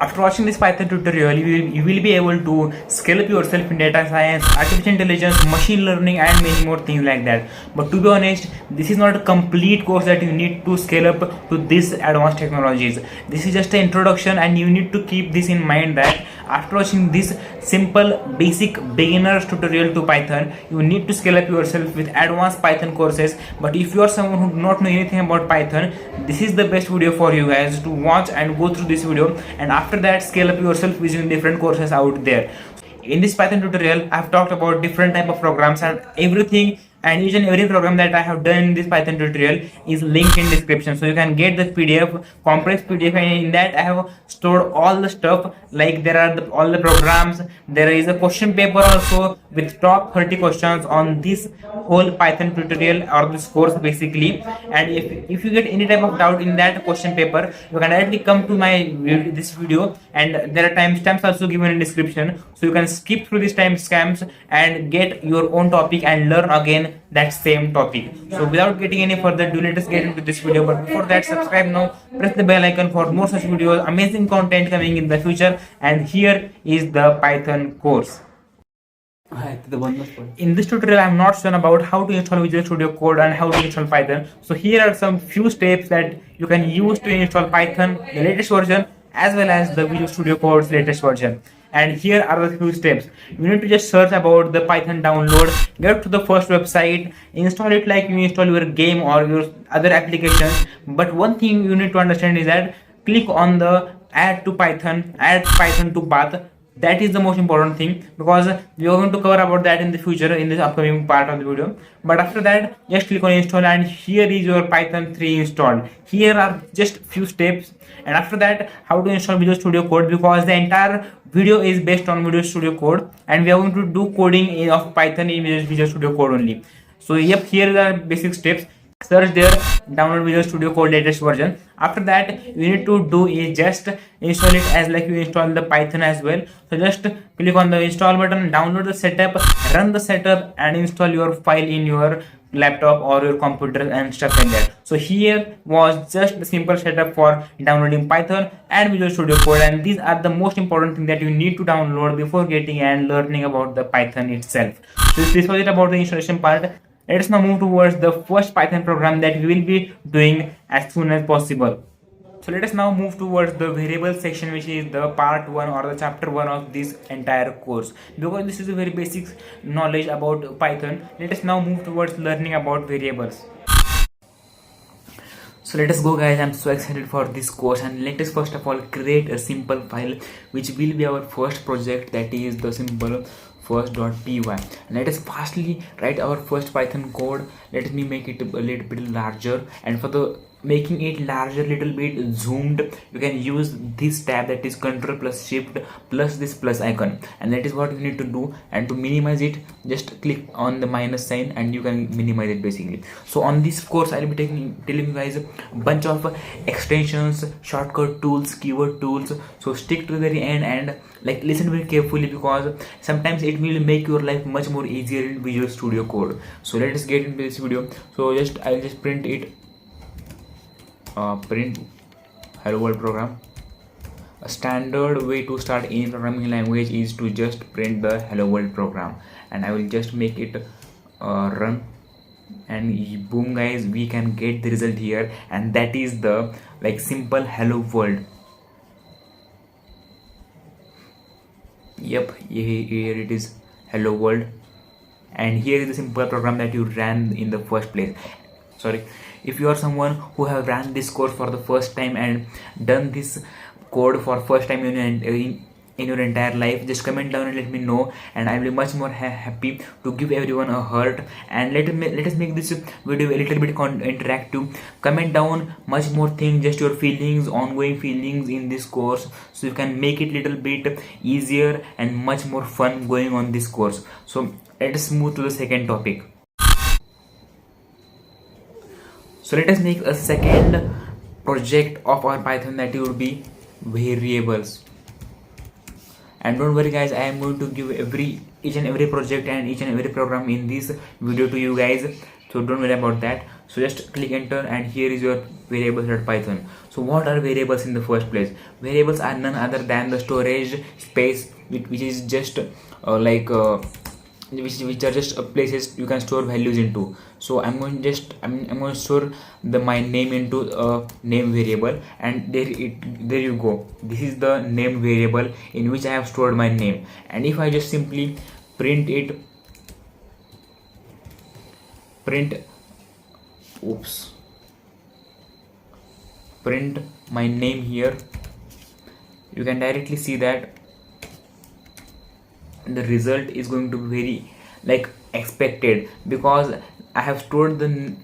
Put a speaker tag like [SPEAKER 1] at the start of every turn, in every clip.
[SPEAKER 1] After watching this Python tutorial, you will be able to scale up yourself in data science, artificial intelligence, machine learning, and many more things like that. But to be honest, this is not a complete course that you need to scale up to these advanced technologies. This is just an introduction, and you need to keep this in mind that after watching this simple basic beginners tutorial to Python, you need to scale up yourself with advanced Python courses. But if you are someone who do not know anything about Python, this is the best video for you guys to watch and go through this video, and after that scale up yourself using different courses out there. In this Python tutorial, I have talked about different type of programs and everything, and each and every program that I have done in this Python tutorial is linked in description, so you can get the PDF, complex PDF, and in that I have stored all the stuff. Like there are all the programs. There is a question paper also with top 30 questions on this whole Python tutorial or this course basically. And if you get any type of doubt in that question paper, you can directly come to my this video, and there are timestamps also given in description, so you can skip through these timestamps and get your own topic and learn again that same topic. So without getting any further ado, let us get into this video. But before that, subscribe now, press the bell icon for more such videos, amazing content coming in the future. And here is the Python course. In this tutorial, I am not shown about how to install Visual Studio Code and how to install Python. So here are some few steps that you can use to install Python, the latest version, as well as the Visual Studio Code's latest version. And here are the few steps. You need to just search about the Python download, get to the first website, install it like you install your game or your other applications. But one thing you need to understand is that click on the add Python to path. That is the most important thing, because we are going to cover about that in the future in this upcoming part of the video. But after that, just click on install, and here is your Python 3 installed. Here are just few steps, and after that, how to install Visual Studio Code, because the entire video is based on Visual Studio Code, and we are going to do coding of Python in Visual Studio Code only. So yep, here are the basic steps. Search there, download Visual Studio Code latest version. After that, you need to do is just install it as like you install the Python as well. So just click on the install button, download the setup, run the setup, and install your file in your laptop or your computer and stuff like that. So here was just the simple setup for downloading Python and Visual Studio Code, and these are the most important thing that you need to download before getting and learning about the Python itself. So this was it about the installation part. Let us now move towards the first Python program that we will be doing as soon as possible. So let us now move towards the variable section, which is the part 1 or the chapter 1 of this entire course. Because this is a very basic knowledge about Python, let us now move towards learning about variables. So let us go guys, I'm so excited for this course, and let us first of all create a simple file which will be our first project, that is the simple first.py. Let us fastly write our first Python code. Let me make it a little bit larger, and for the making it larger, little bit zoomed, you can use this tab, that is Ctrl plus Shift plus this plus icon, and that is what you need to do. And to minimize it, just click on the minus sign and you can minimize it basically. So on this course, I'll be telling you guys a bunch of extensions, shortcut tools, keyword tools. So stick to the very end and like listen very carefully, because sometimes it will make your life much more easier in Visual Studio Code. So let us get into this video. So I'll just print it. Print hello world program. A standard way to start any programming language is to just print the hello world program, and I will just make it run, and boom guys, we can get the result here, and that is the like simple hello world. Yep, here it is, hello world, and here is the simple program that you ran in the first place. Sorry, if you are someone who have ran this course for the first time and done this code for first time in your entire life, just comment down and let me know, and I will be much more happy to give everyone a heart. And let us make this video a little bit interactive. Comment down much more things, just your feelings, ongoing feelings in this course, so you can make it little bit easier and much more fun going on this course. So let us move to the second topic. So let us make a second project of our Python, that would be variables. And don't worry guys, I am going to give each and every project and each and every program in this video to you guys, so don't worry about that. So just click enter, and here is your variables.python. So what are variables in the first place? Variables are none other than the storage space which is just which are just places you can store values into. So I'm going to store my name into a name variable, and there you go. This is the name variable in which I have stored my name. And if I just simply print my name here, you can directly see that the result is going to be very expected, because I have stored the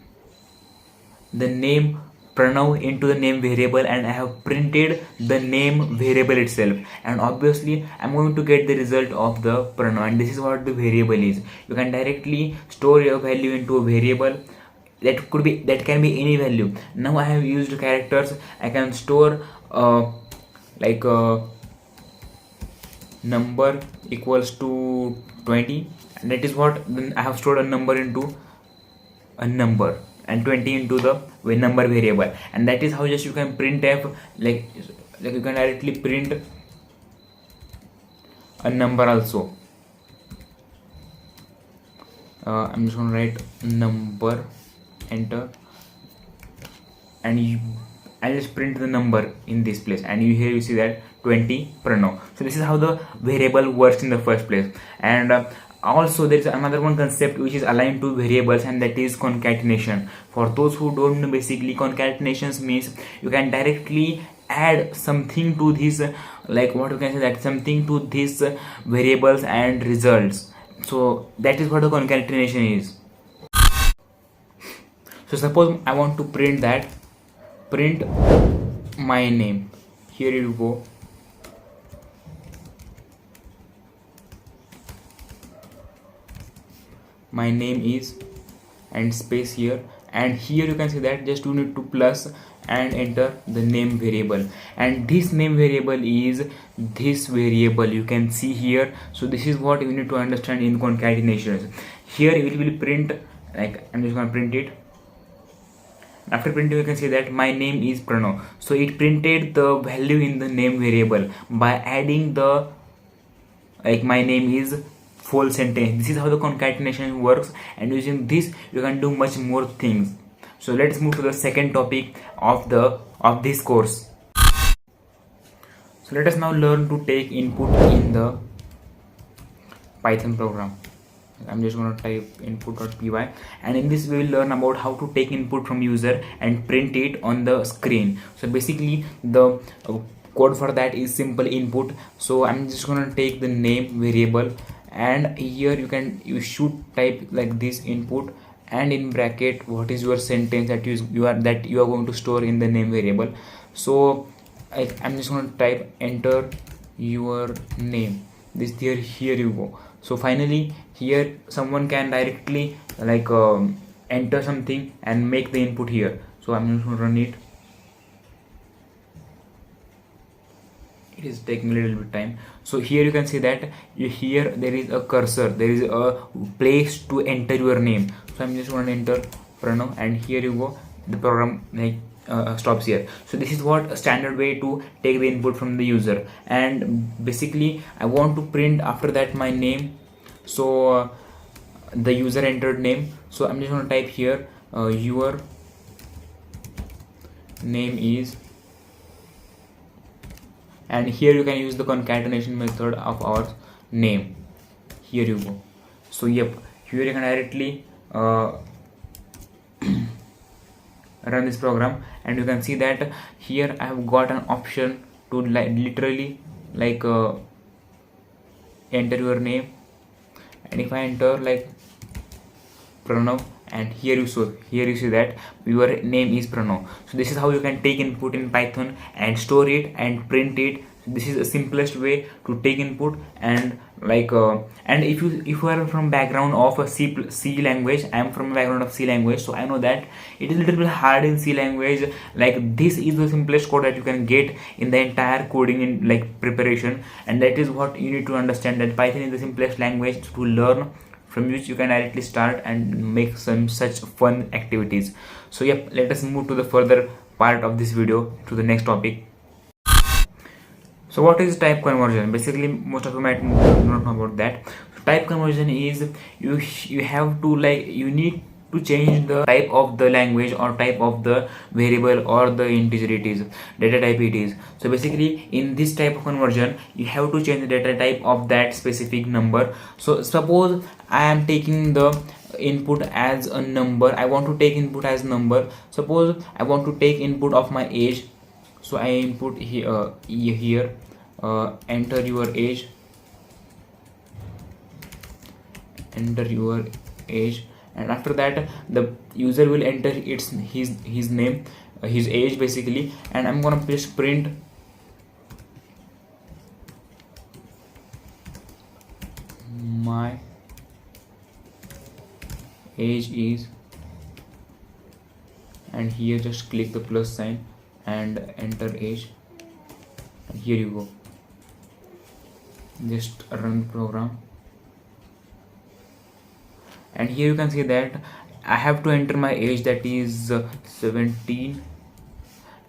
[SPEAKER 1] name Pranav into the name variable, and I have printed the name variable itself, and obviously I'm going to get the result of the Pranav. And this is what the variable is. You can directly store your value into a variable that can be any value. Now I have used characters. I can store number equals to 20, and that is what I have stored a number into a number, and 20 into the number variable. And that is how just you can printf, like you can directly print a number also. I'm just going to write number, enter, and I'll just print the number in this place, and here you see that 20 Pranav. So this is how the variable works in the first place. And also there is another one concept which is aligned to variables, and that is concatenation. For those who don't know, basically concatenations means you can directly add something to this, what you can say, that something to these variables and results. So that is what the concatenation is. So suppose I want to print my name. Here you go. My name is, and space here, and here you can see that just you need to plus and enter the name variable, and this name variable is this variable you can see here. So this is what you need to understand in concatenations. Here it will print, I'm just going to print it. After printing, you can see that my name is Pranav. So it printed the value in the name variable by adding the my name is full sentence. This is how the concatenation works, and using this you can do much more things. So let's move to the second topic of this course. So let us now learn to take input in the Python program. I'm just going to type input.py, and in this we will learn about how to take input from user and print it on the screen. So basically the code for that is simple input. So I'm just going to take the name variable, and here you should type like this input, and in bracket what is your sentence that you are going to store in the name variable. So I'm just going to type enter your name. Here you go. So finally here someone can directly enter something and make the input here. So I'm just going to run it. It is taking a little bit time. So here you can see that here there is a cursor, there is a place to enter your name. So I'm just going to enter Pranav, and here you go, the program stops here. So this is what a standard way to take the input from the user. And basically I want to print after that my name. So the user entered name. So I'm just going to type here your name is, and here you can use the concatenation method of our name. Here you go. So yep, here you can directly run this program, and you can see that here I have got an option to literally enter your name, and if I enter Pranav, and here you see that your name is Pranav. So this is how you can take input in Python and store it and print it. This is the simplest way to take input. And and if you are from background of a C language, I am from a background of C language, so I know that it is a little bit hard in C language. This is the simplest code that you can get in the entire coding in preparation, and that is what you need to understand, that Python is the simplest language to learn from which you can directly start and make some such fun activities. So yep, let us move to the further part of this video, to the next topic. So what is type conversion? Basically, most of you might not know about that. So type conversion is you have to, like, you need to change the type of the language or type of the variable or the integer it is, data type it is. So basically, in this type of conversion, you have to change the data type of that specific number. So suppose I am taking the input as a number. I want to take input as number. Suppose I want to take input of my age. So I input here enter your age, and after that the user will enter his name, his age basically, and I'm gonna just print my age is, and here just click the plus sign and enter age, and here you go. Just run the program, and here you can see that I have to enter my age, that is 17,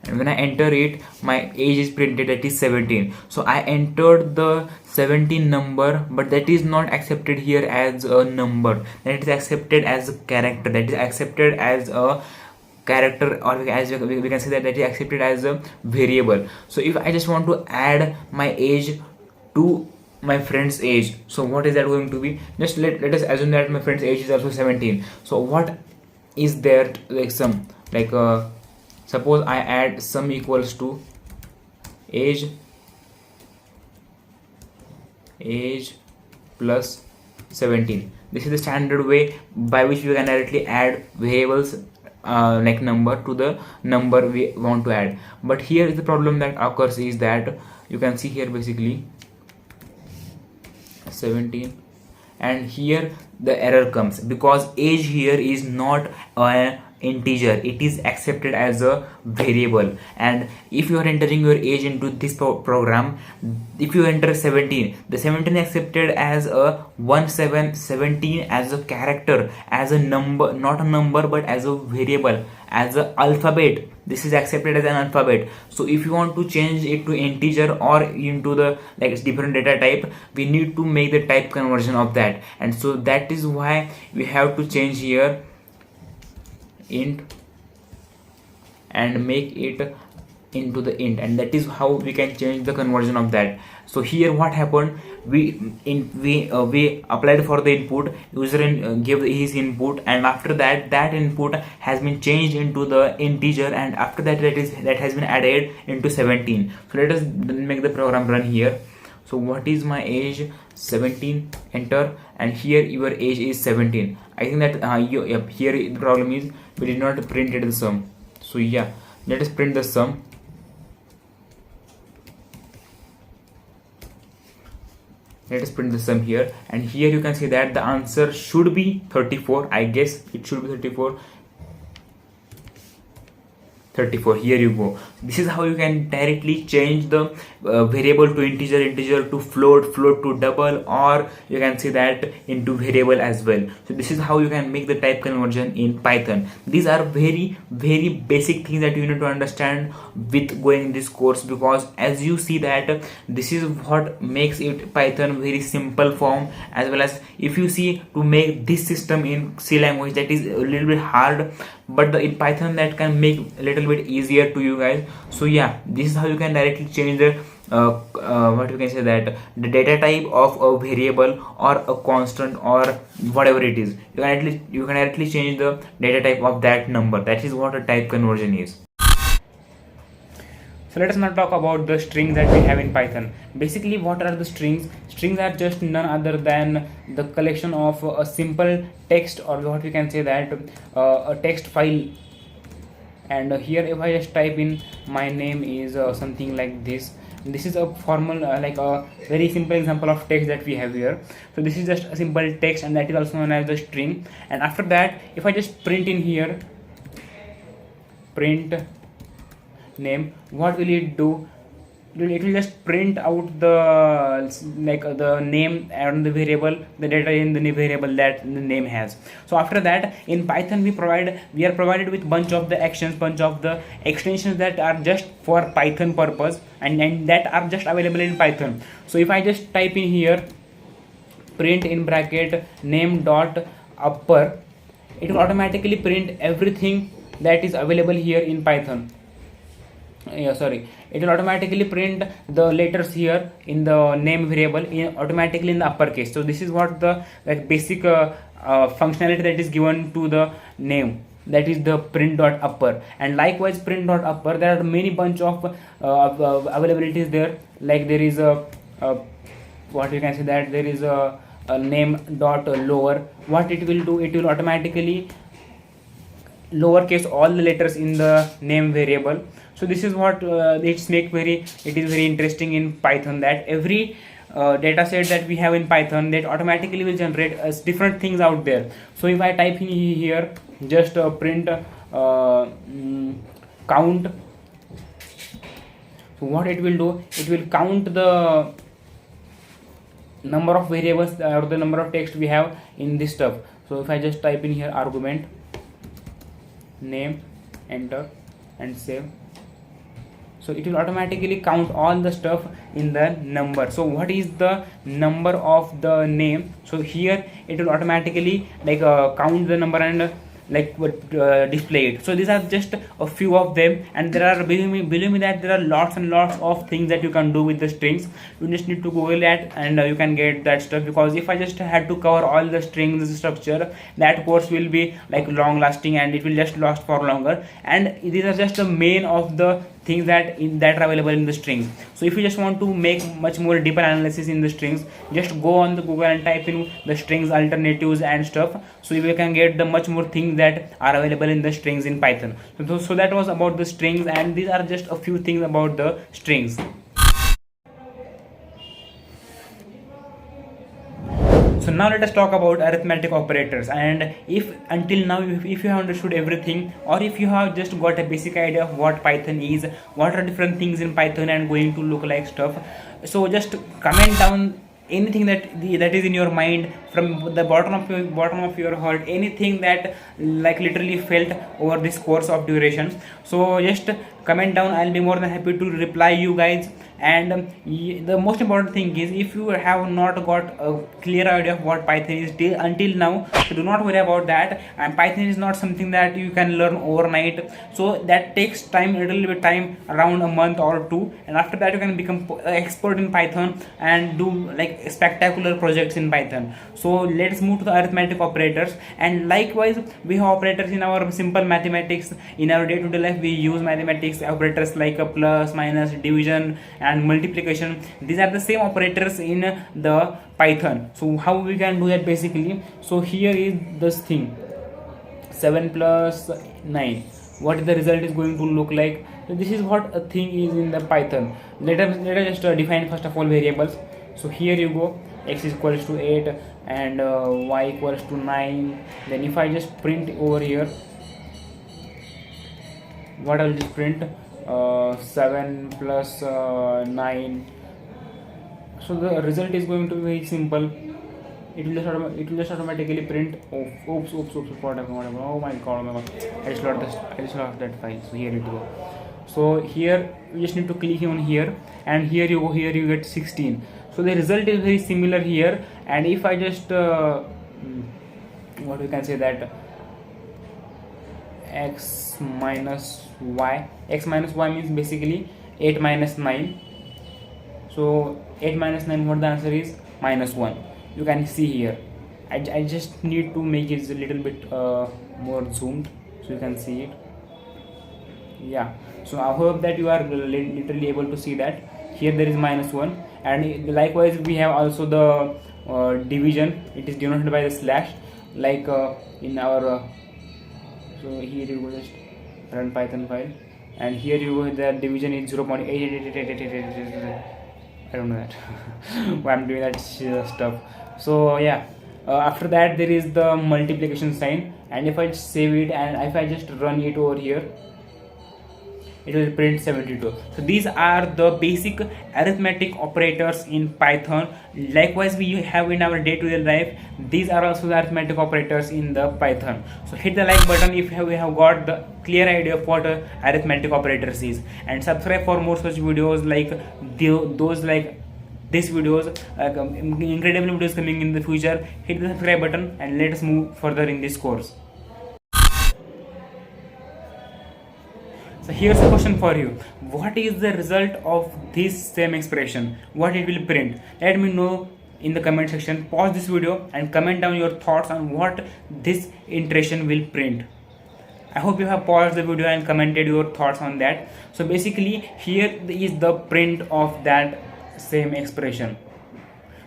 [SPEAKER 1] and when I enter it, my age is printed, that is 17. So I entered the 17 number, but that is not accepted here as a number, that is accepted as a character, that is accepted as a character, or as we can say that is accepted as a variable. So if I just want to add my age to my friend's age, so what is that going to be? Just let us assume that my friend's age is also 17. So what is there, like sum, like suppose I add sum equals to age plus 17. This is the standard way by which we can directly add variables like number to the number we want to add. But here is the problem that occurs is that you can see here basically 17, and here the error comes because age here is not an integer, it is accepted as a variable. And if you are entering your age into this program, if you enter 17, the 17 is accepted as a 17 as a character, as a number, not a number but as a variable, as a alphabet. This is accepted as an alphabet. So if you want to change it to integer or into the like different data type, we need to make the type conversion of that. And so that is why we have to change here int and make it into the int, and that is how we can change the conversion of that. So here what happened, we applied for the input, user gave his input, and after that input has been changed into the integer, and after that that has been added into 17. So let us make the program run here. So what is my age? 17, enter, and here your age is 17. I think that here the problem is we did not print the sum. So yeah, let us print the sum. Let us print the sum here, and here you can see that the answer should be 34. I guess it should be 34. Here you go. This is how you can directly change the variable to integer to float to double, or you can see that into variable as well. So this is how you can make the type conversion in Python. These are very basic things that you need to understand with going this course, because as you see that this is what makes it Python very simple form, as well as if you see to make this system in C language, that is a little bit hard, but in Python that can make a little bit easier to you guys. So yeah, this is how you can directly change the what you can say that the data type of a variable or a constant or whatever it is. You can directly change the data type of that number. That is what a type conversion is. So let us now talk about the strings that we have in Python. Basically, what are the strings? Strings are just none other than the collection of a simple text, or what we can say that a text file. And here if I just type in my name is something like this. This is a formal like a very simple example of text that we have here. So this is just a simple text, and that is also known as the string. And after that, if I just print in here, print name, what will it do? it will just print out the the name and the variable, the data in the variable that the name has. So after that, in Python we are provided with bunch of the actions, bunch of the extensions that are just for Python purpose, and that are just available in Python. So if I just type in here print in bracket name dot upper, it will automatically print everything that is available here in Python. It will automatically print the letters here in the name variable automatically in the uppercase. So this is what the basic functionality that is given to the name, that is the print dot upper. And likewise print dot upper, there are many bunch of availabilities there. Like there is a what you can say that there is a name dot lower. What it will do, it will automatically lowercase all the letters in the name variable. So this is what it is very interesting in Python, that every data set that we have in Python, that automatically will generate different things out there. So if I type in here just print count, so what it will do, it will count the number of variables or the number of text we have in this stuff. So if I just type in here argument name, enter and save, so it will automatically count all the stuff in the number. So what is the number of the name? So here it will automatically count the number and display it. So these are just a few of them, and there are, believe me that there are lots and lots of things that you can do with the strings. You just need to Google that and you can get that stuff, because if I just had to cover all the strings structure, that course will be long lasting and it will just last for longer. And these are just the main of the things that are available in the strings. So if you just want to make much more deeper analysis in the strings, just go on the Google and type in the strings alternatives and stuff, so you can get the much more things that are available in the strings in Python. So that was about the strings, and these are just a few things about the strings. So now let us talk about arithmetic operators. And if until now if you have understood everything, or if you have just got a basic idea of what Python is, what are different things in Python and going to look like stuff, so just comment down anything that is in your mind, from the bottom of your heart, anything that literally felt over this course of duration. So just comment down, I'll be more than happy to reply you guys. And the most important thing is, if you have not got a clear idea of what Python is until now, so do not worry about that. And Python is not something that you can learn overnight, so that takes time, a little bit time, around a month or two, and after that you can become expert in Python and do spectacular projects in Python. So let's move to the arithmetic operators. And likewise we have operators in our simple mathematics. In our day-to-day life we use mathematics operators like a plus, minus, division and multiplication. These are the same operators in the Python. So how we can do that basically? So here is this thing, 7 plus 9, what the result is going to look like. So this is what a thing is in the Python. Let us just define first of all variables. So here you go, x is equals to 8 and y equals to 9. Then if I just print over here, what I will just print 7 plus 9. So the result is going to be very simple. It will just automatically print. Oops, whatever. Oh my god, I just lost that file. So here it go. So here you just need to click on here, and here you go, here you get 16. So the result is very similar here. And if I just what we can say that x minus y means basically 8 minus 9. So 8 minus 9, what the answer is? Minus 1. You can see here. I just need to make it a little bit more zoomed so you can see it. Yeah, so I hope that you are literally able to see that. Here there is minus 1, and likewise we have also the division. It is denoted by the slash, like in our so here you go, just run Python file, and here you go, the division is 0.88888. I don't know that why I'm doing that stuff. So yeah, after that there is the multiplication sign, and if I save it and if I just run it over here, it will print 72. So these are the basic arithmetic operators in Python. Likewise, we have in our day-to-day life, these are also the arithmetic operators in the Python. So hit the like button if we have got the clear idea of what arithmetic operators is, and subscribe for more such videos like those like this videos, incredible videos coming in the future. Hit the subscribe button and let us move further in this course. So here's a question for you. What is the result of this same expression? What it will print? Let me know in the comment section. Pause this video and comment down your thoughts on what this iteration will print. I hope you have paused the video and commented your thoughts on that. So basically here is the print of that same expression.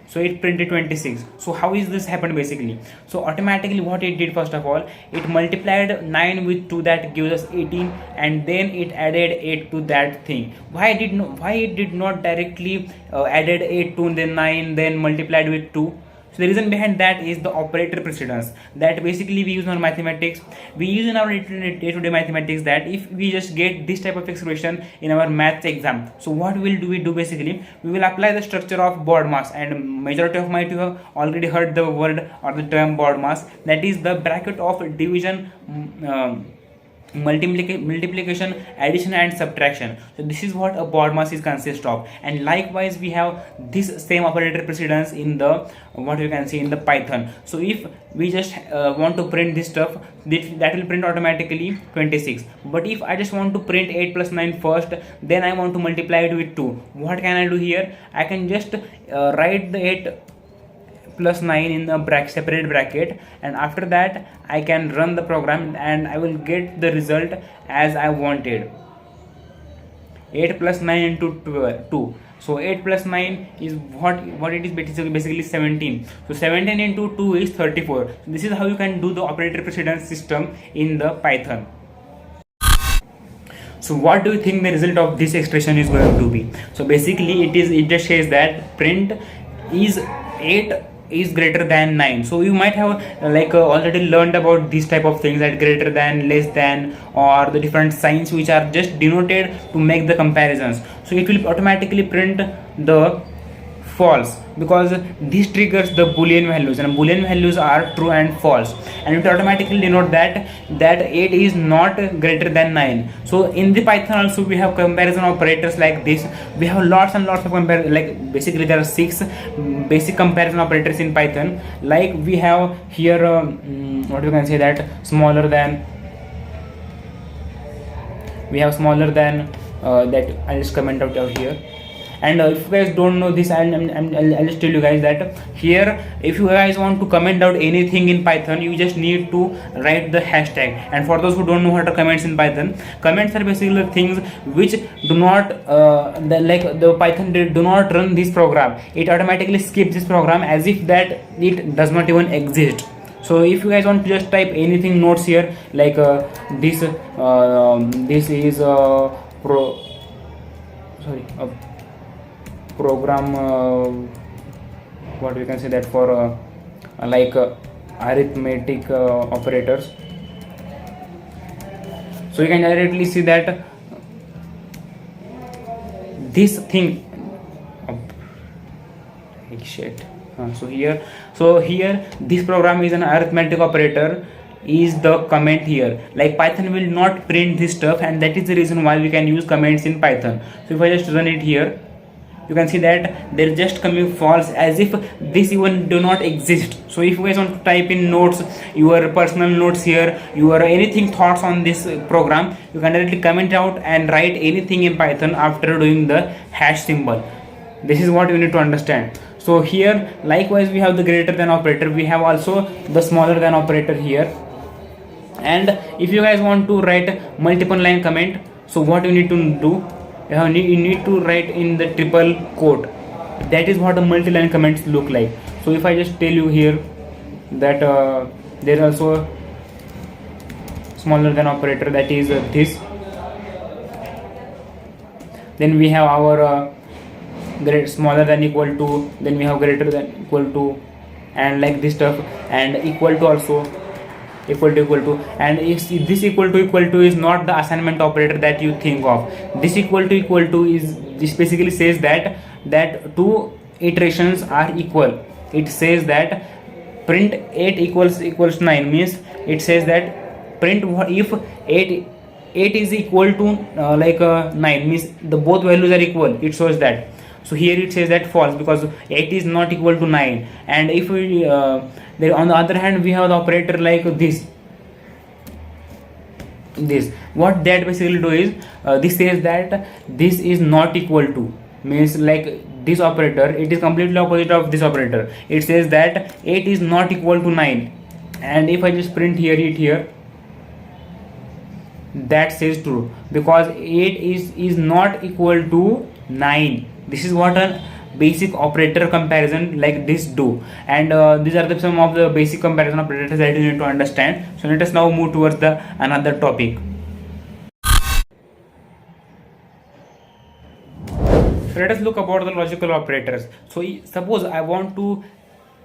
[SPEAKER 1] So it printed 26. So how is this happened basically? So automatically what it did, first of all, it multiplied 9 with 2, that gives us 18, and then it added 8 to that thing. Why it did not directly added 8 to then 9 then multiplied with 2? So the reason behind that is the operator precedence that basically we use in our mathematics. We use in our day-to-day mathematics that if we just get this type of expression in our maths exam, so what we do basically, we will apply the structure of BODMAS, and majority of might you have already heard the word or the term BODMAS, that is the bracket of division, multiplication, addition and subtraction. So this is what a BODMAS is consist of, and likewise we have this same operator precedence in the what you can see in the Python. So if we just want to print this stuff, that will print automatically 26. But if I just want to print 8 plus 9 first, then I want to multiply it with 2, what can I do here? I can just write the 8 plus 9 in the separate bracket, and after that I can run the program and I will get the result as I wanted. 8 plus 9 into 2. So 8 plus 9 is what it is basically 17. So 17 into 2 is 34. So this is how you can do the operator precedence system in the Python. So what do you think the result of this expression is going to be? So basically it just says that print is 8 is greater than 9. So you might have already learned about these type of things, that greater than, less than, or the different signs which are just denoted to make the comparisons. So it will automatically print the false, because this triggers the boolean values, and boolean values are true and false, and it automatically denote that 8 is not greater than 9. So in the Python also we have comparison operators like this. We have lots and lots of basically there are 6 basic comparison operators in Python. Like we have here what you can say, that smaller than, we have smaller than that I'll just comment out here. And if you guys don't know this, I'll just tell you guys that here, if you guys want to comment out anything in Python, you just need to write the hashtag. And for those who don't know how to comments in Python, comments are basically things which do not the Python do not run this program. It automatically skips this program as if that it does not even exist. So if you guys want to just type anything notes here, like this is program, what we can say that for arithmetic operators. So you can directly see that this thing so here this program is an arithmetic operator is the comment here. Like Python will not print this stuff, and that is the reason why we can use comments in Python. So if I just run it here, you can see that they're just coming false as if this even do not exist. So if you guys want to type in notes, your personal notes here, your anything thoughts on this program, you can directly comment out and write anything in Python after doing the hash symbol. This is what you need to understand. So here likewise we have the greater than operator, we have also the smaller than operator here. And if you guys want to write multiple line comment, so what you need to do, you need to write in the triple quote. That is what the multi-line comments look like. So if I just tell you here that there is also smaller than operator, that is this, then we have our smaller than equal to, then we have greater than equal to, and like this stuff, and equal to also, equal to, and this equal to is not the assignment operator that you think of. This equal to is, this basically says that two iterations are equal. It says that print 8 equals 9, means it says that print if 8 is equal to 9, means the both values are equal. It shows that. So here it says that false, because 8 is not equal to 9. And if we there, on the other hand, we have the operator like this. What that basically do is, this says that this is not equal to, means like this operator, it is completely opposite of this operator. It says that 8 is not equal to 9, and if I just print here, that says true, because 8 is not equal to 9. This is what a basic operator comparison like this do, and these are some of the basic comparison operators that you need to understand. So let us now move towards the another topic. So let us look about the logical operators. So suppose I want to,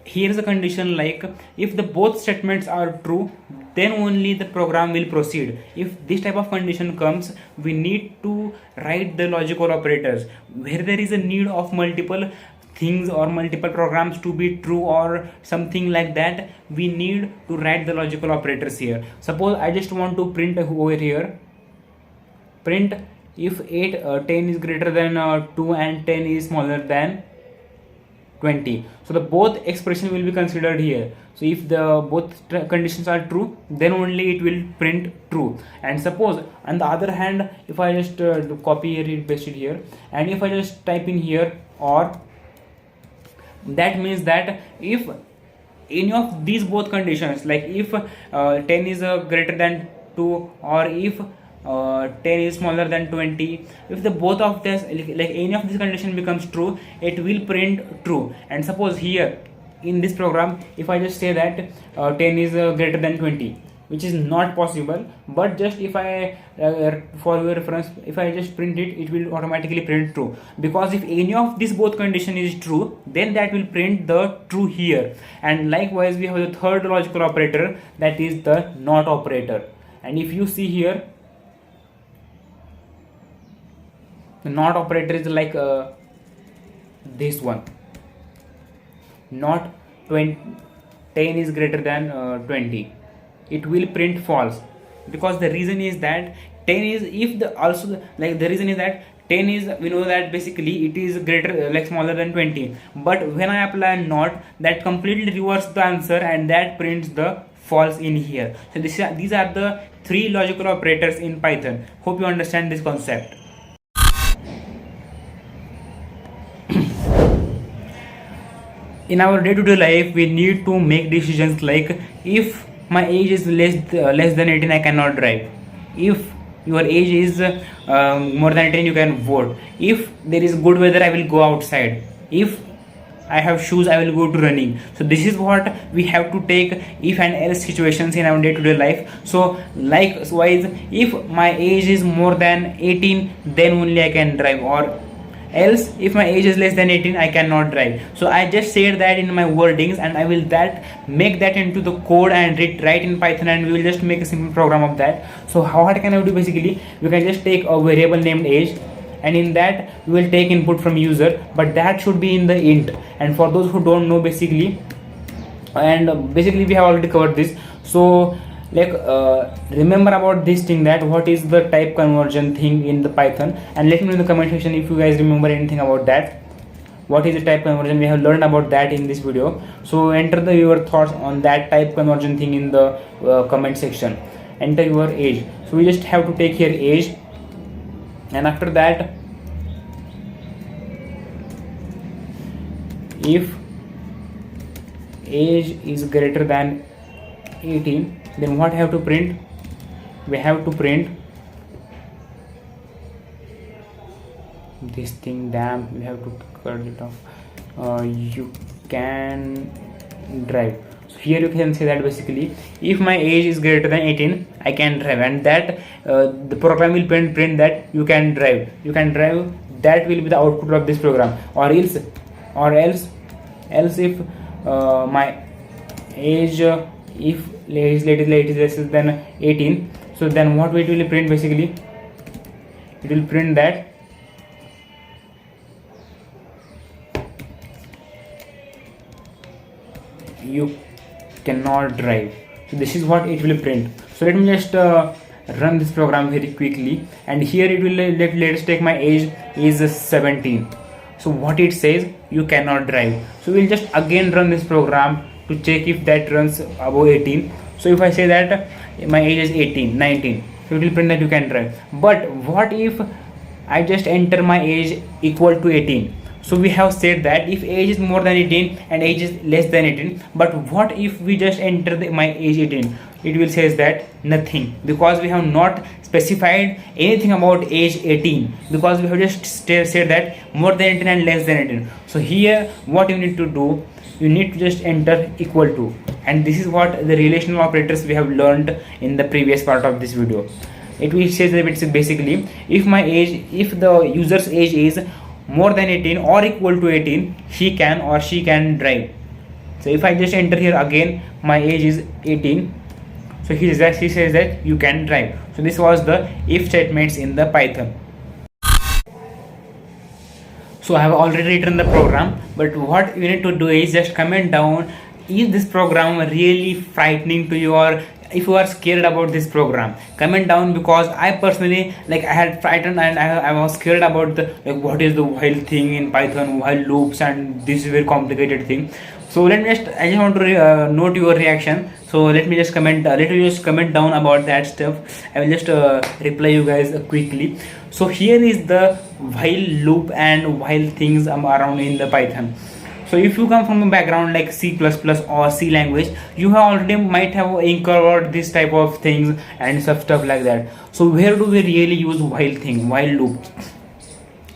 [SPEAKER 1] here is a condition like if the both statements are true, then only the program will proceed. If this type of condition comes, we need to write the logical operators. Where there is a need of multiple things or multiple programs to be true or something like that, we need to write the logical operators here. Suppose I just want to print over here, print if 10 is greater than 2 and 10 is smaller than 20. So the both expression will be considered here. So if the both conditions are true, then only it will print true. And suppose on the other hand, if I just copy here, paste it here, and if I just type in here or, that means that if any of these both conditions, like if 10 is greater than 2, or if 10 is smaller than 20, if the both of this, like any of this condition becomes true, it will print true. And suppose here in this program, if I just say that 10 is greater than 20, which is not possible, but just if I for your reference, if I just print it, it will automatically print true, because if any of this both condition is true, then that will print the true here. And likewise we have the third logical operator, that is the not operator. And if you see here, the not operator is like this one, not 10 is greater than 20, it will print false, because the reason is that 10 is, if the also like the reason is that 10 is, we know that basically it is greater like smaller than 20, but when I apply not, that completely reverses the answer and that prints the false in here. So these are the three logical operators in Python. Hope you understand this concept. In our day-to-day life, we need to make decisions like if my age is less than 18, I cannot drive. If your age is more than 18, you can vote. If there is good weather, I will go outside. If I have shoes, I will go to running. So this is what we have to take if and else situations in our day-to-day life. So likewise, if my age is more than 18, then only I can drive, or else if my age is less than 18, I cannot drive. So I just said that in my wordings, and I will make that into the code and write in Python, and we will just make a simple program of that. So what can I do? Basically, we can just take a variable named age, and in that we will take input from user, but that should be in the int. And for those who don't know, basically we have already covered this. So like remember about this thing, that what is the type conversion thing in the Python, and let me know in the comment section if you guys remember anything about that. What is the type conversion? We have learned about that in this video. So enter your thoughts on that type conversion thing in the comment section. Enter your age. So we just have to take here age, and after that, if age is greater than 18, then what have to print? We have to print this thing. Damn, we have to cut it off. You can drive. So here you can say that basically if my age is greater than 18, I can drive, and that the program will print that you can drive. That will be the output of this program. Or else if my age if age is less than 18, so then what it will print basically, it will print that you cannot drive. So this is what it will print. So let me just run this program very quickly, and here it will let's take my age is 17. So what it says, you cannot drive. So we'll just again run this program to check if that runs above 18. So if I say that my age is 18, 19, so it will print that you can drive. But what if I just enter my age equal to 18? So we have said that if age is more than 18 and age is less than 18, but what if we just enter my age 18? It will says that nothing, because we have not specified anything about age 18, because we have just said that more than 18 and less than 18. So here what you need to do, you need to just enter equal to, and this is what the relational operators we have learned in the previous part of this video. It will say that it's basically if my age, if the user's age is more than 18 or equal to 18, he can or she can drive. So if I just enter here again, my age is 18, so he says that you can drive. So this was the if statements in the Python. So I have already written the program, but what you need to do is just comment down, is this program really frightening to you, or if you are scared about this program, comment down, because I personally, like, I had frightened and I was scared about the, like, what is the while thing in Python, while loops, and this is very complicated thing. So let me just, I just want to note your reaction. So let me just comment, let me just comment down about that stuff. I will just reply you guys quickly. So here is the while loop and while things around in the Python. So if you come from a background like C++ or C language, you have already might have encountered this type of things and stuff like that. So where do we really use while thing, while loop?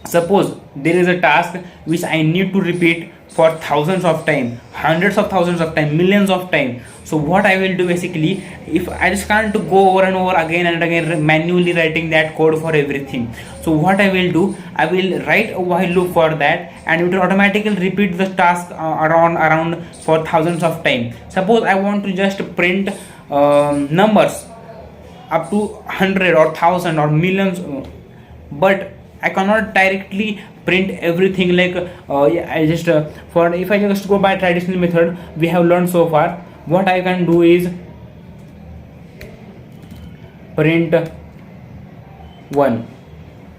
[SPEAKER 1] Suppose there is a task which I need to repeat for thousands of time, hundreds of thousands of time, millions of time. So what I will do basically, if I just can't go over and over again and again manually writing that code for everything. So what I will do, I will write a while loop for that, and it will automatically repeat the task around for thousands of time. Suppose I want to just print numbers up to 100 or 1000 or millions, but I cannot directly print everything like I just for if I just go by traditional method we have learned so far. What I can do is print 1.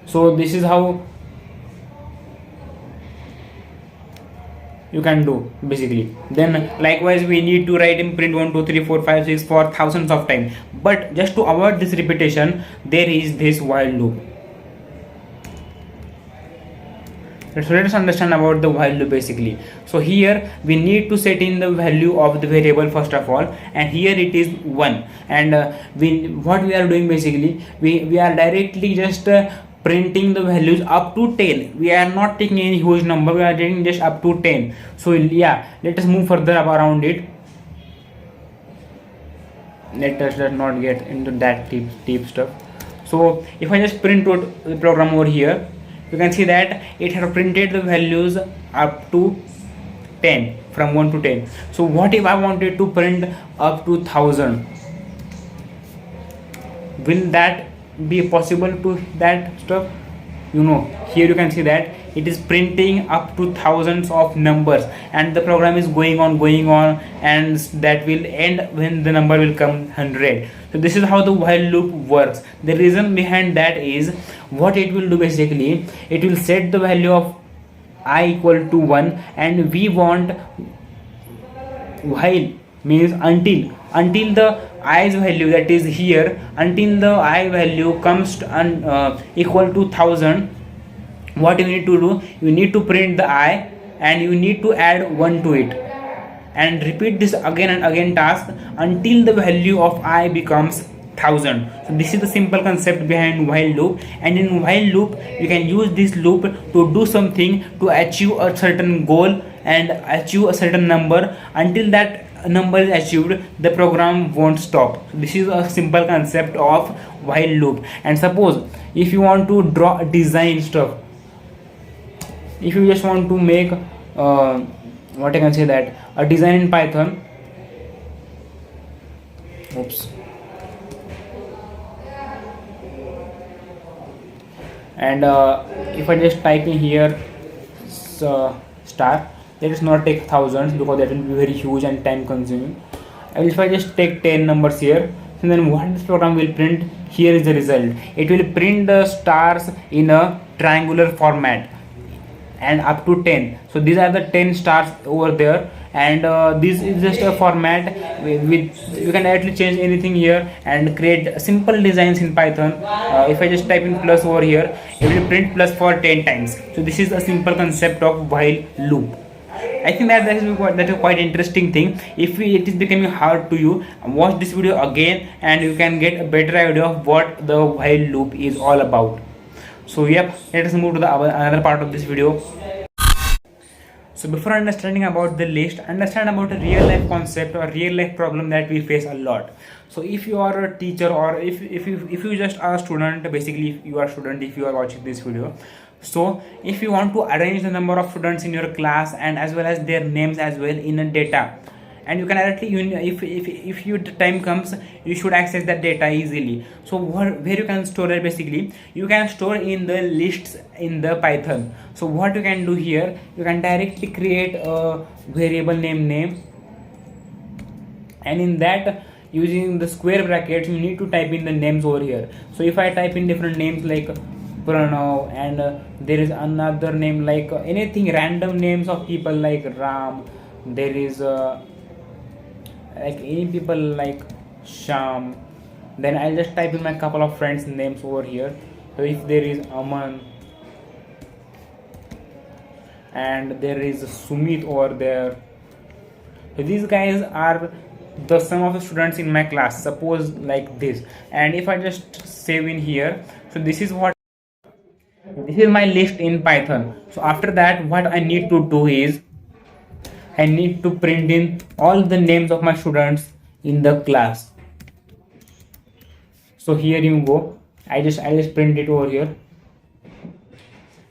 [SPEAKER 1] So this is how you can do basically. Then likewise we need to write in print 1 2 3 4 5 6 for thousands of time, but just to avoid this repetition there is this while loop. So let us understand about the while loop basically. So here we need to set in the value of the variable first of all, and here it is 1, and what we are doing basically, we are directly just printing the values up to 10. We are not taking any huge number, we are taking just up to 10. So yeah, let us move further around it. Let us not get into that deep stuff. So if I just print out the program over here, you can see that it has printed the values up to 10, from 1 to 10. So what if I wanted to print up to 1000? Will that be possible to that stuff? You know, here you can see that it is printing up to thousands of numbers, and the program is going on, and that will end when the number will come 100. So this is how the while loop works. The reason behind that is, what it will do basically, it will set the value of I equal to 1, and we want while means until the i's value, that is here, until the I value comes to equal to 1000. What you need to do, you need to print the I and you need to add 1 to it, and repeat this again and again task until the value of I becomes 1000. So this is the simple concept behind while loop, and in while loop you can use this loop to do something to achieve a certain goal and achieve a certain number. Until that number is achieved, the program won't stop. So this is a simple concept of while loop. And suppose if you want to draw a design stuff, if you just want to make what I can say that a design in Python, oops. And if I just type in here star, let us not take thousands because that will be very huge and time consuming. And if I just take 10 numbers here, so then what this program will print, here is the result. It will print the stars in a triangular format and up to 10. So these are the 10 stars over there, and this is just a format with you can directly change anything here and create simple designs in Python. If I just type in plus over here, it will print plus for 10 times. So this is a simple concept of while loop. I think that is quite interesting thing. If it is becoming hard to you, watch this video again and you can get a better idea of what the while loop is all about. So yep, let us move to the another part of this video. So before understanding about the list, understand about a real life concept or real life problem that we face a lot. So if you are a teacher, or if you just are a student, basically if you are a student, if you are watching this video, so if you want to arrange the number of students in your class and as well as their names as well in a data, and you can directly, if your time comes, you should access that data easily. So where you can store it, basically you can store in the lists in the Python. So what you can do here, you can directly create a variable name, and in that, using the square brackets, you need to type in the names over here. So if I type in different names like Pranav, and there is another name like anything random names of people like Ram, there is like any people like Sham, then I'll just type in my couple of friends names over here. So if there is Aman and there is Sumit over there, so these guys are the sum of the students in my class, suppose like this. And if I just save in here, so this is my list in Python. So after that, what I need to do is I need to print in all the names of my students in the class. So here you go, I just print it over here,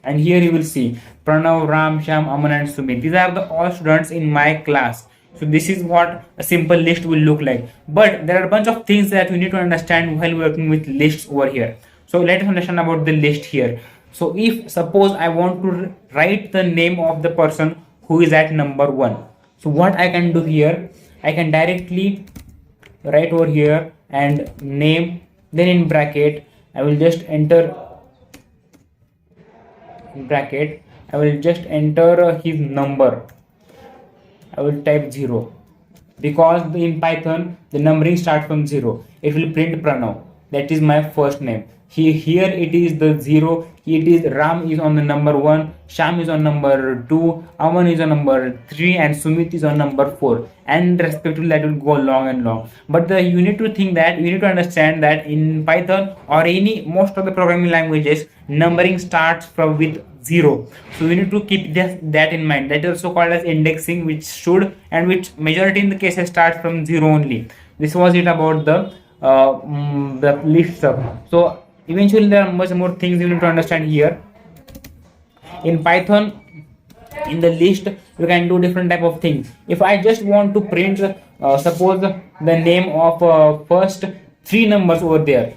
[SPEAKER 1] and here you will see Pranav, Ram, Sham, Aman and Sumit. These are the all students in my class. So this is what a simple list will look like. But there are a bunch of things that we need to understand while working with lists over here. So let us understand about the list here. So if suppose I want to write the name of the person who is at number 1, so what I can do here, I can directly write over here and name, then in bracket I will just enter his number. I will type 0 because in Python the numbering starts from 0. It will print Pranav, that is my first name. Here it is the 0. It is Ram is on the number 1, Sham is on number 2, Aman is on number 3, and Sumit is on number 4, and respectively that will go long and long. But you need to understand that in Python or most of the programming languages, numbering starts from with 0. So we need to keep that in mind. That is also called as indexing, which should and which majority in the cases starts from 0 only. This was it about the list stuff. So eventually there are much more things you need to understand here. In Python, in the list, you can do different type of things. If I just want to print suppose the name of first 3 numbers over there,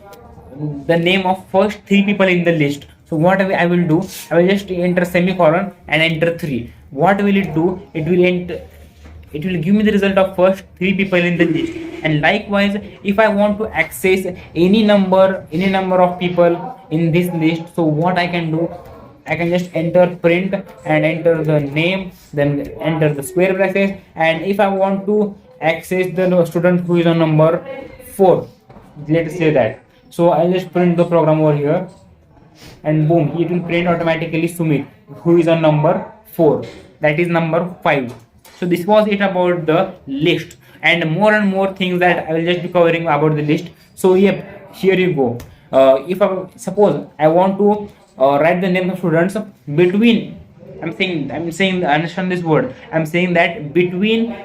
[SPEAKER 1] the name of first 3 people in the list. So what I will do, I will just enter semicolon and enter 3. What will it do? It will give me the result of first 3 people in the list. And likewise, if I want to access any number of people in this list, so what I can do, I can just enter print and enter the name, then enter the square bracket. And if I want to access the student who is on number 4, let's say that, so I'll just print the program over here, and boom, it will print automatically Sumit who is on number 4, that is number 5. So this was it about the list, and more things that I will just be covering about the list. So yep, here you go. If I suppose I want to write the name of students between, I'm saying understand this word, I'm saying that between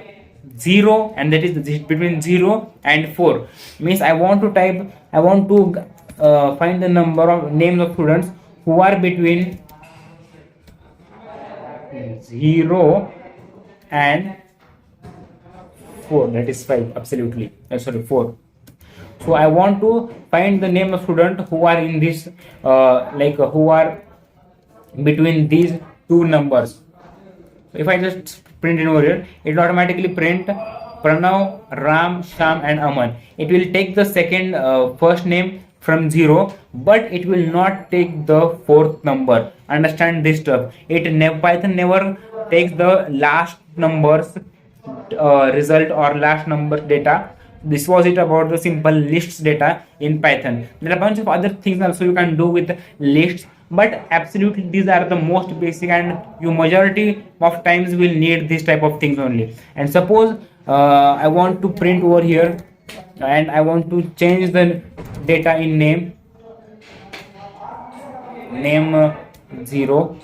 [SPEAKER 1] 0, and that is between 0 and 4, means I want to find the number of names of students who are between 0 and 4, that is 5, absolutely, sorry, 4. So I want to find the name of student who are in this who are between these two numbers. So if I just print it over here, it will automatically print Pranav, Ram, Sham and Aman. It will take the second first name from 0, but it will not take the fourth number. Understand this stuff. Python never takes the last numbers result or last number data. This was it about the simple lists data in Python. There are a bunch of other things also you can do with lists, but absolutely these are the most basic, and you majority of times will need this type of things only. And suppose I want to print over here and I want to change the data in name 0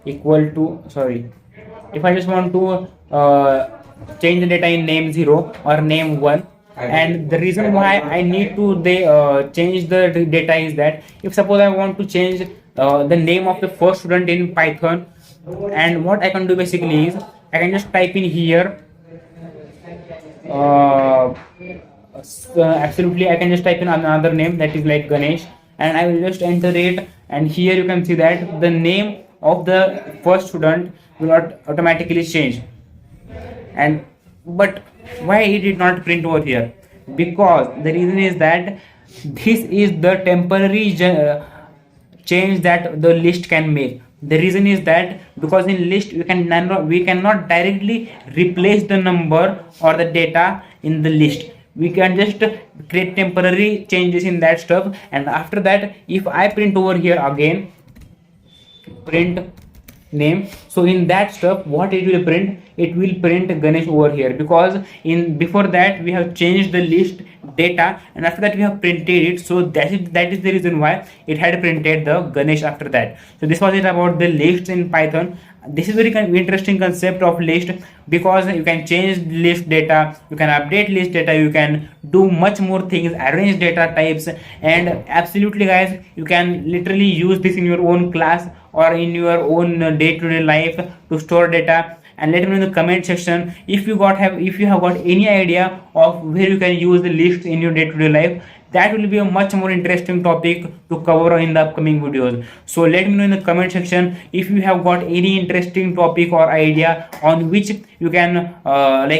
[SPEAKER 1] equal to, sorry, if I just want to change the data in name 0 or name 1, and the reason why I need to change the data is that if suppose I want to change the name of the first student in Python, and what I can do basically is I can just type in here absolutely I can just type in another name that is like Ganesh, and I will just enter it, and here you can see that the name of the first student will not automatically change. And but why it did not print over here? Because the reason is that this is the temporary change that the list can make. The reason is that because in list we cannot directly replace the number or the data in the list. We can just create temporary changes in that stuff, and after that if I print over here again print name, so in that stuff what it will print, it will print Ganesh over here, because in before that we have changed the list data and after that we have printed it. So that is the reason why it had printed the Ganesh after that. So this was it about the lists in Python. This is very interesting concept of list, because you can change list data, you can update list data, you can do much more things, arrange data types, and absolutely guys, you can literally use this in your own class or in your own day-to-day life to store data. And let me know in the comment section if you have got any idea of where you can use the list in your day-to-day life. That will be a much more interesting topic to cover in the upcoming videos. So let me know in the comment section if you have got any interesting topic or idea on which you can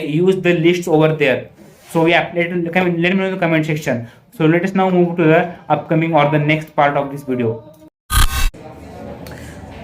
[SPEAKER 1] use the lists over there. So yeah, let me know in the comment section. So let us now move to the upcoming or the next part of this video.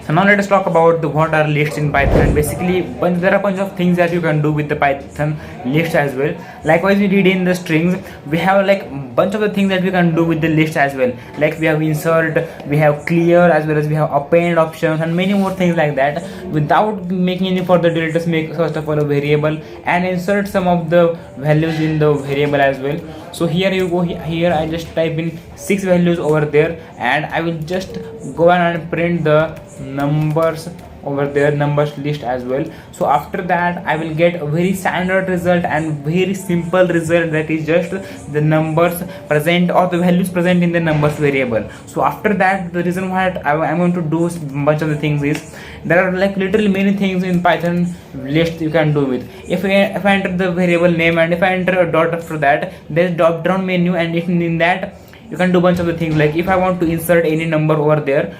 [SPEAKER 1] So now let us talk about what are lists in Python. Basically, there are a bunch of things that you can do with the Python list as well. Likewise, we did in the strings, we have like bunch of the things that we can do with the list as well. Like we have insert, we have clear, as well as we have append options and many more things like that. Without making any further ado, let us make first of all a variable and insert some of the values in the variable as well. So here you go, here I just type in 6 values over there, and I will just go and print the numbers over there, numbers list as well. So after that I will get a very standard result and very simple result, that is just the numbers present or the values present in the numbers variable. So after that, the reason why I'm going to do a bunch of the things is there are like literally many things in Python list you can do with. If I enter the variable name and if I enter a dot after that, there's drop down menu, and in that you can do bunch of the things. Like if I want to insert any number over there,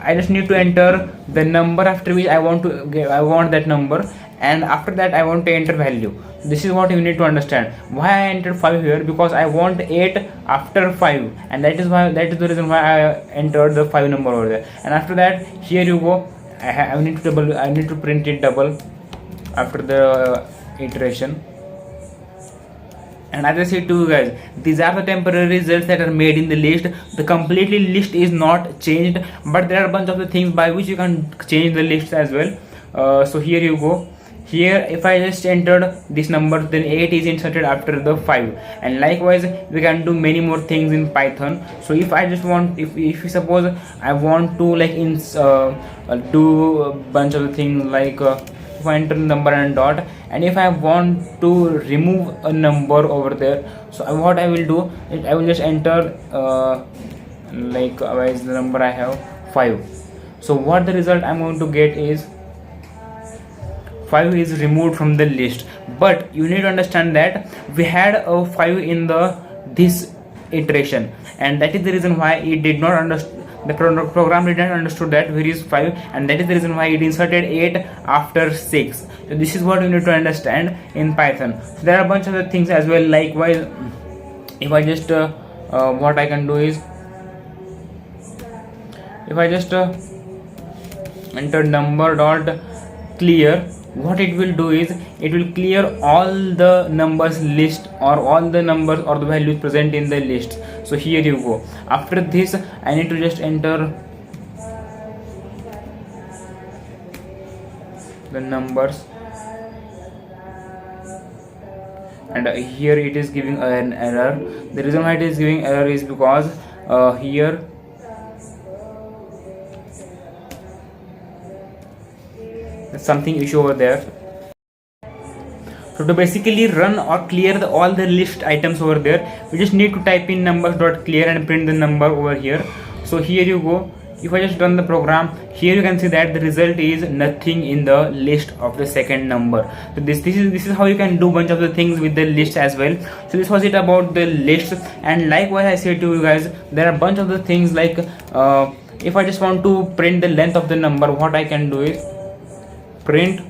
[SPEAKER 1] I just need to enter the number after which I want that number, and after that I want to enter value. This is what you need to understand. Why I entered 5 here? Because I want 8 after 5, and that is the reason why I entered the 5 number over there. And after that, here you go, I need to print it double after the iteration. And as I said to you guys, these are the temporary results that are made in the list. The completely list is not changed, but there are a bunch of the things by which you can change the list as well. So here you go. Here if I just entered this number, then 8 is inserted after the 5, and likewise we can do many more things in Python. So if I just want, if you suppose I want to like do a bunch of the things like if I enter number and dot, and if I want to remove a number over there, so what I will do is I will just enter where is the number I have, 5. So what the result I'm going to get is 5 is removed from the list. But you need to understand that we had a 5 in this iteration, and that is the reason why it did not understand, the program did not understood that where is 5, and that is the reason why it inserted 8 after 6. So this is what you need to understand in Python. So there are a bunch of other things as well. Likewise, if I just what I can do is, if I just enter number dot clear, what it will do is it will clear all the numbers list, or all the numbers or the values present in the list. So here you go. After this, I need to just enter the numbers, and here it is giving an error. The reason why it is giving error is because here there's something issue over there. So to basically run or clear all the list items over there, we just need to type in numbers.clear and print the number over here. So here you go. If I just run the program, here you can see that the result is nothing in the list of the second number. So this is how you can do bunch of the things with the list as well. So this was it about the list. And likewise, I said to you guys, there are a bunch of the things like if I just want to print the length of the number, what I can do is print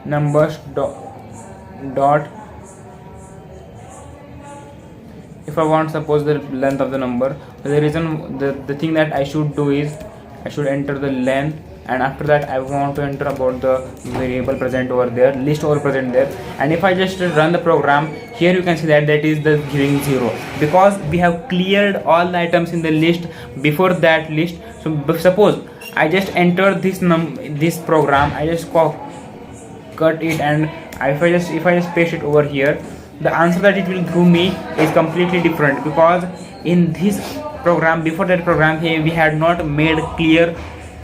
[SPEAKER 1] numbers dot, if I want suppose the length of the number. So the reason, the thing that I should do is I should enter the length, and after that I want to enter about the variable present over there, list over present there. And if I just run the program, here you can see that is the giving 0, because we have cleared all the items in the list before that list. So suppose I just enter this program, I just cut it, and if I just paste it over here, the answer that it will give me is completely different, because in this program, before that program, here we had not made clear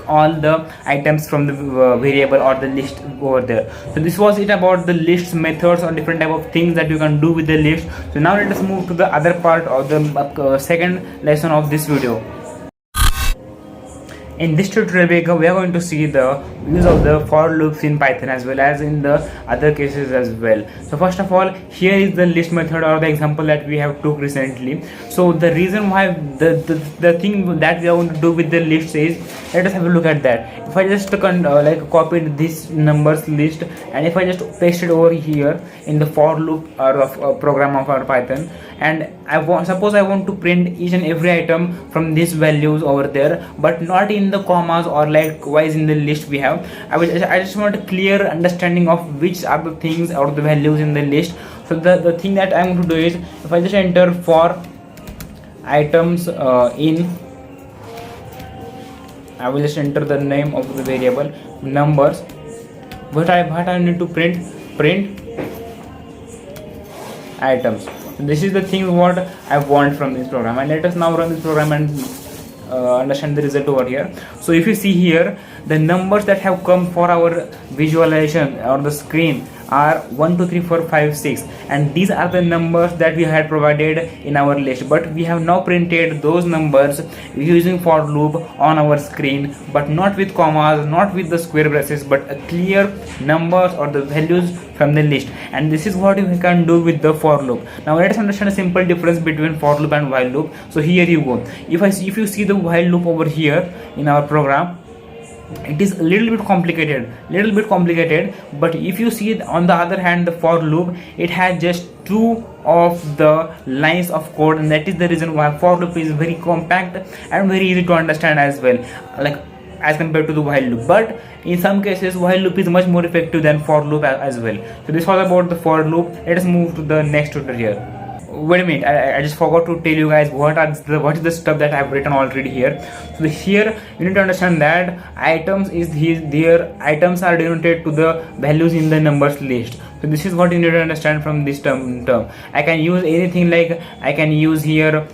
[SPEAKER 1] all the items from the variable or the list over there. So this was it about the lists, methods, or different type of things that you can do with the list. So now let us move to the other part of the second lesson of this video. In this tutorial, we are going to see the use of the for loops in Python as well as in the other cases as well. So first of all, here is the list method, or the example that we have took recently. So the reason why the thing that we are going to do with the list is, let us have a look at that. If I just copied this numbers list, and if I just paste it over here in the for loop or of program of our Python, and suppose I want to print each and every item from these values over there, but not in the commas or likewise in the list we have. I just want a clear understanding of which are the things or the values in the list. So the thing that I'm going to do is, if I just enter for items in, I will just enter the name of the variable numbers, but I need to print items. This is the thing what I want from this program, and let us now run this program and understand the result over here. So if you see here, the numbers that have come for our visualization or the screen are 1 2 3 4 5 6, and these are the numbers that we had provided in our list, but we have now printed those numbers using for loop on our screen, but not with commas, not with the square braces, but a clear numbers or the values from the list. And this is what you can do with the for loop. Now let us understand a simple difference between for loop and while loop. So here you go. If you see the while loop over here in our program, it is a little bit complicated, but if you see on the other hand the for loop, it has just 2 of the lines of code, and that is the reason why for loop is very compact and very easy to understand as well, like as compared to the while loop. But in some cases while loop is much more effective than for loop as well. So this was about the for loop. Let us move to the next tutorial. Wait a minute, I just forgot to tell you guys what is the stuff that I have written already here. So here you need to understand that items items are denoted to the values in the numbers list. So this is what you need to understand from this term. I can use anything, like I can use here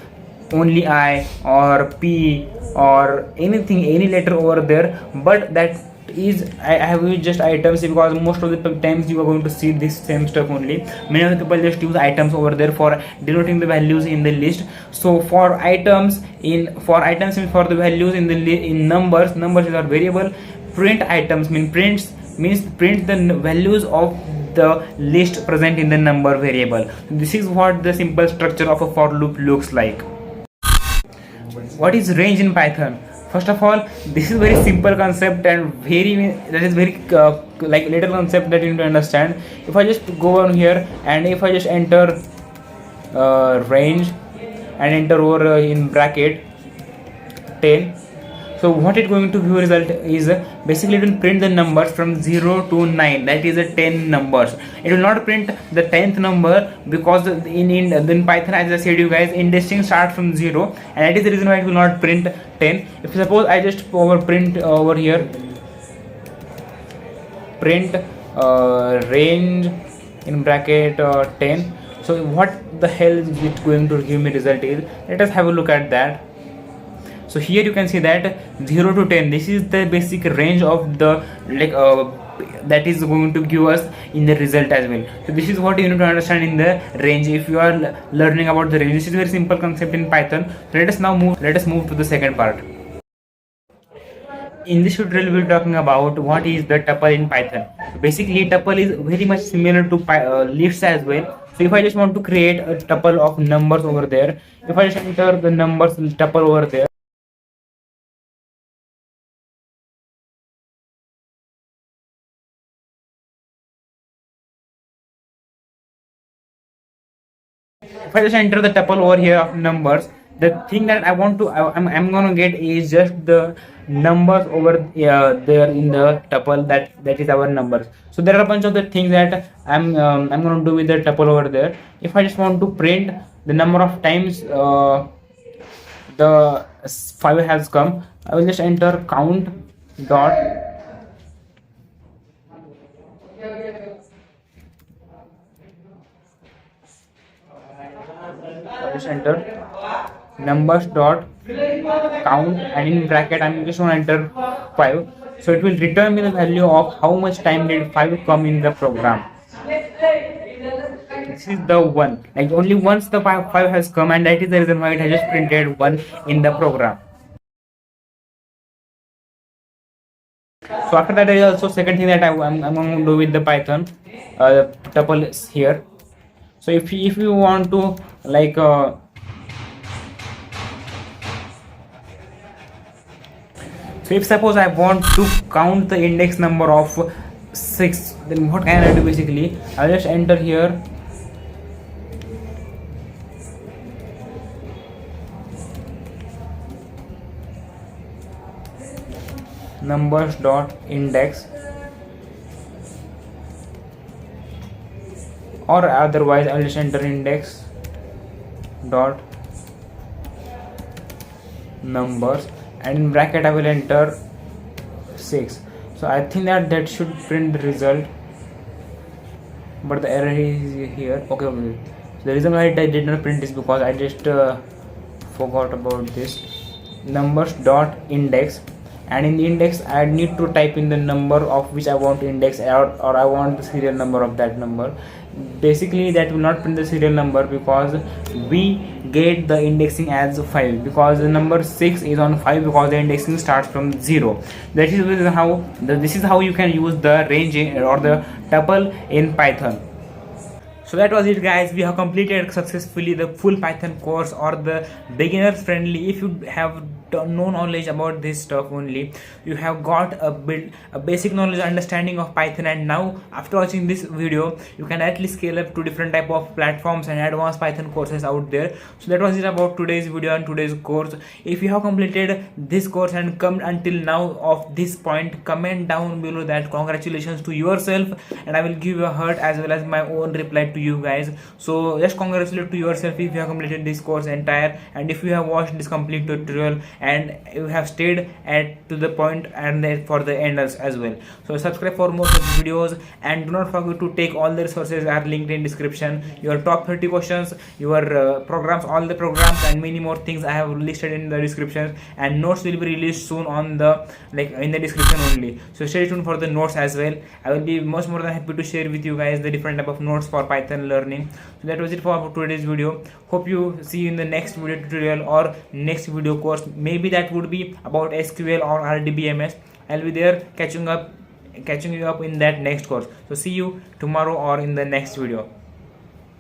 [SPEAKER 1] only I or P or anything, any letter over there, but that is I have used just items because most of the times you are going to see this same stuff only. Many of the people just use items over there for denoting the values in the list. So for items and for the values in numbers is our variable. Print items mean prints means print the values of the list present in the number variable. This is what the simple structure of a for loop looks like. What is range in Python? First of all, this is very simple concept and very like little concept that you need to understand. If I just go on here and if I just enter range and enter over in bracket 10, so what it's going to view result is basically it will print the numbers from 0 to 9, that is a 10 numbers. It will not print the 10th number because in Python, as I said you guys, indexing starts from 0, and that is the reason why it will not print 10. If suppose I just print over here print range in bracket 10, so what the hell is it going to give me result is, let us have a look at that. So here you can see that 0 to 10, this is the basic range of the that is going to give us in the result as well. So this is what you need to understand in the range if you are learning about the range. This is a very simple concept in Python. So let us move to the second part. In this tutorial we will be talking about what is the tuple in Python. Basically tuple is very much similar to lists as well. So if I just want to create a tuple of numbers over there, if I just enter the numbers tuple over there, if I just enter the tuple over here of numbers, the thing that I'm gonna get is just the numbers over there in the tuple, that is our numbers. So there are a bunch of the things that I'm gonna do with the tuple over there. If I just want to print the number of times the 5 has come, I will just enter count dot just enter numbers dot count, and in bracket I'm just going to enter 5. So it will return me the value of how much time did 5 come in the program. This is the one, like only once the 5 has come, and that is the reason why it has just printed 1 in the program. So after that, there is also second thing that I'm going to do with the Python tuple is here. So if you want to like so if suppose I want to count the index number of 6, then what can I do? Basically I'll just enter here numbers dot index, or otherwise I'll just enter index dot numbers, and in bracket I will enter 6. So I think that should print the result, but the error is here. Okay, so the reason why I did not print is because I just forgot about this numbers dot index, and in the index I need to type in the number of which I want to index, or I want the serial number of that number. Basically that will not print the serial number because we get the indexing as 5, because the number 6 is on 5 because the indexing starts from 0. That is how this is how you can use the range or the tuple in Python. So that was it guys, we have completed successfully the full Python course, or the beginners friendly. If you have no knowledge about this stuff, only you have got a basic knowledge understanding of Python, and now after watching this video you can at least scale up to different type of platforms and advanced Python courses out there. So that was it about today's video and today's course. If you have completed this course and come until now of this point, comment down below that congratulations to yourself, and I will give you a heart as well as my own reply to you guys. So just congratulate to yourself if you have completed this course entire, and if you have watched this complete tutorial and you have stayed to the point and for the end as well. So subscribe for more such videos, and do not forget to take all the resources are linked in description. Your top 30 questions, your programs, all the programs and many more things I have listed in the description, and notes will be released soon on the in the description only. So stay tuned for the notes as well. I will be much more than happy to share with you guys the different type of notes for Python learning. So that was it for today's video. Hope you see you in the next video tutorial or next video course. Maybe that would be about SQL or RDBMS. I'll be there catching up catching you up in that next course. So see you tomorrow or in the next video.